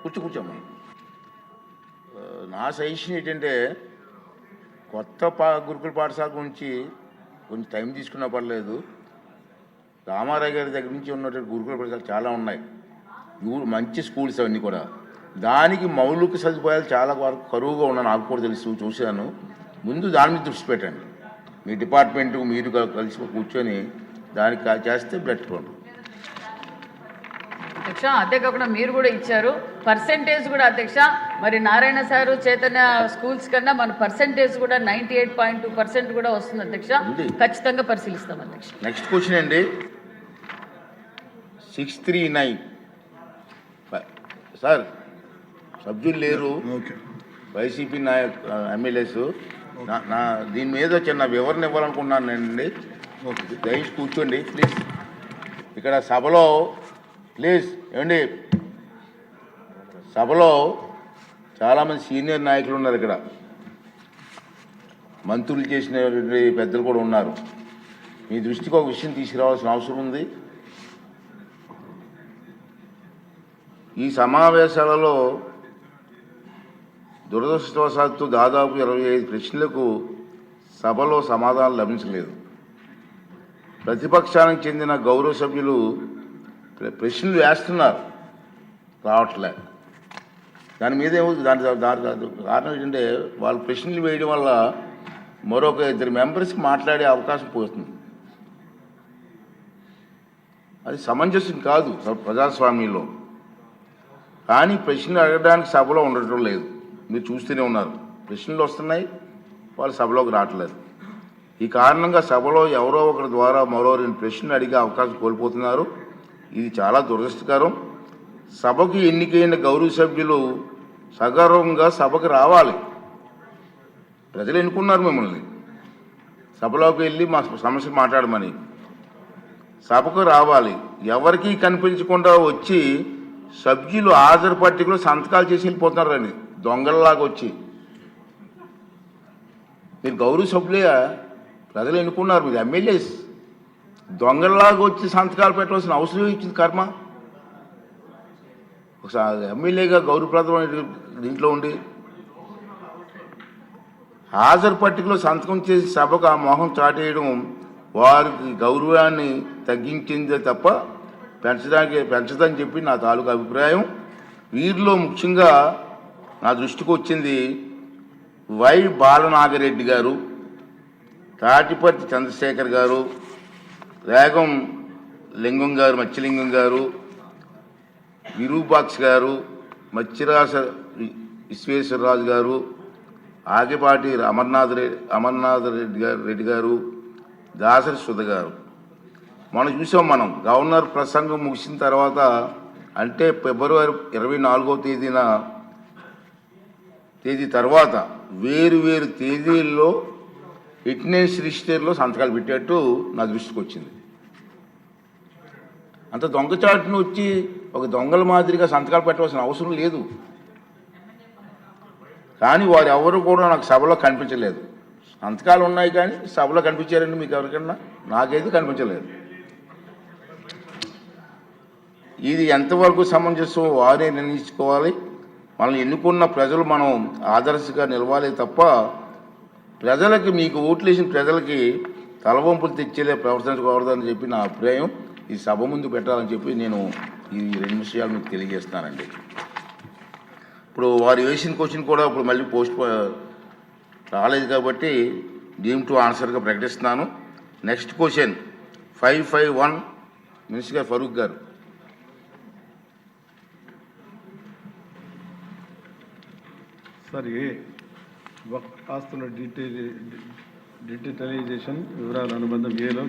కూర్చోమ్మా. నా సజెషన్ ఏంటంటే కొత్త గురుకుల పాఠశాల గురించి కొంచెం టైం తీసుకున్నా పర్లేదు. రామారావు గారి దగ్గర నుంచి ఉన్నటువంటి గురుకుల పాఠశాలలు చాలా ఉన్నాయి, మంచి స్కూల్స్ అవన్నీ కూడా. దానికి మౌలిక సదుపాయాలు చాలా వరకు కరువుగా ఉన్నాయి, నాకు కూడా తెలుసు, చూశాను. ముందు దాని మీద దృష్టి పెట్టండి. మీ డిపార్ట్మెంట్ మీరు కలిసి కూర్చొని దానికి చేస్తే బెటర్ ఉంటుంది. అధ్యక్ష, అంతేకాకుండా మీరు కూడా ఇచ్చారు పర్సెంటేజ్ కూడా అధ్యక్ష. మరి నారాయణ సారు చైతన్య స్కూల్స్ కన్నా మన పర్సెంటేజ్ కూడా 98.2% కూడా వస్తుంది అధ్యక్ష. ఖచ్చితంగా పరిశీలిస్తాం అధ్యక్ష. నెక్స్ట్ క్వశ్చన్ అండి, 639. సార్ సభ్యులు లేరు, వైసీపీ ఎమ్మెల్యేస్. నా దీని మీద చిన్న వివరణ ఇవ్వాలనుకుంటున్నానండి. దయచేసి కూర్చోండి ప్లీజ్. ఇక్కడ సభలో ప్లీజ్ ఏమండి, సభలో చాలామంది సీనియర్ నాయకులు ఉన్నారు, ఇక్కడ మంత్రులు చేసిన పెద్దలు కూడా ఉన్నారు. మీ దృష్టికి ఒక విషయం తీసుకురావాల్సిన అవసరం ఉంది. ఈ సమావేశాలలో దురదృష్టవశాత్తు దాదాపు 25 ప్రశ్నలకు సభలో సమాధానం లభించలేదు. ప్రతిపక్షానికి చెందిన గౌరవ సభ్యులు ప్రశ్నలు వేస్తున్నారు, రావట్లే. దాని మీద దాని కారణం ఏంటంటే వాళ్ళు ప్రశ్నలు వేయడం వల్ల మరొక 2 మెంబర్స్కి మాట్లాడే అవకాశం పోతుంది. అది సమంజసం కాదు ప్రజాస్వామ్యంలో. కానీ ప్రశ్నలు అడగడానికి సభలో ఉండటం లేదు. మీరు చూస్తూనే ఉన్నారు, ప్రశ్నలు వస్తున్నాయి, వాళ్ళు సభలోకి రావట్లేదు. ఈ కారణంగా సభలో ఎవరో ఒకరి ద్వారా మరో 2 ప్రశ్నలు అడిగే అవకాశం కోల్పోతున్నారు. ఇది చాలా దురదృష్టకరం. సభకు ఎన్నికైన గౌరవ సభ్యులు సగర్వంగా సభకు రావాలి. ప్రజలు ఎన్నుకున్నారు మిమ్మల్ని, సభలోకి వెళ్ళి మా సమస్య మాట్లాడమని. సభకు రావాలి. ఎవరికీ కనిపించకుండా వచ్చి సభ్యులు హాజరు పట్టికలో సంతకాలు చేసి వెళ్ళిపోతున్నారని దొంగల్లాగా వచ్చి. మీరు గౌరవ సభ్యులే, ప్రజలు ఎన్నుకున్నారు, మీరు ఎమ్మెల్యేస్. దొంగల్లాగా వచ్చి సంతకాలు పెట్టవలసిన అవసరం ఇచ్చింది కర్మ. ఒకసారి ఎమ్మెల్యేగా గౌరవప్రదమైన దీంట్లో ఉండి హాజరు పట్టికలో సంతకం చేసి సభకు ఆ మొహం చాటేయడం వారికి గౌరవాన్ని తగ్గించిందే తప్ప పెంచదని చెప్పి నా తాలూకు అభిప్రాయం. వీరిలో ముఖ్యంగా నా దృష్టికి వచ్చింది వై బాలనాగిరెడ్డి గారు, తాటిపర్తి చంద్రశేఖర్ గారు, రేగం లింగం గారు, మత్స్యలింగం గారు, విరూపాక్ష గారు, మత్స్యరాస విశ్వేశ్వరరాజు గారు, ఆగిపాటి అమర్నాథ్ రెడ్డి గారు, దాసరి సుధ గారు. మనం చూసాం, మనం గవర్నర్ ప్రసంగం ముగిసిన తర్వాత అంటే ఫిబ్రవరి 24వ తేదీ తర్వాత వేరు తేదీల్లో అటెండెన్స్ రిజిస్టర్లో సంతకాలు పెట్టేట్టు నా దృష్టికి వచ్చింది. అంత దొంగచాటును వచ్చి ఒక దొంగల మాదిరిగా సంతకాలు పెట్టవలసిన అవసరం లేదు. కానీ వారు ఎవరు కూడా నాకు సభలో కనిపించలేదు. సంతకాలు ఉన్నాయి కానీ సభలో కనిపించారండి మీకు ఎవరికన్నా? నాకైతే కనిపించలేదు. ఇది ఎంతవరకు సమంజసం వారే నిర్ణయించుకోవాలి. మనల్ని ఎన్నుకున్న ప్రజలు మనం ఆదర్శంగా నిలవాలి తప్ప ప్రజలకి, మీకు ఓట్లు వేసిన ప్రజలకి తలవంపులు తెచ్చేలే ప్రవర్తించకూడదని చెప్పి నా అభిప్రాయం. ఈ సభ ముందు పెట్టాలని చెప్పి నేను ఈ 2 విషయాలు మీకు తెలియజేస్తానండి. ఇప్పుడు వారు వేసిన క్వశ్చన్ కూడా ఇప్పుడు మళ్ళీ పోస్ట్ రాలేదు కాబట్టి డీమ్ టు ఆన్సర్గా ప్రకటిస్తున్నాను. నెక్స్ట్ క్వశ్చన్ 551 మినిస్టర్ గారు ఫరూక్ గారు. సార్, వక్ఫ్ ఆస్తుల డిజిటలైజేషన్ వివరాల అనుబంధం ఏలో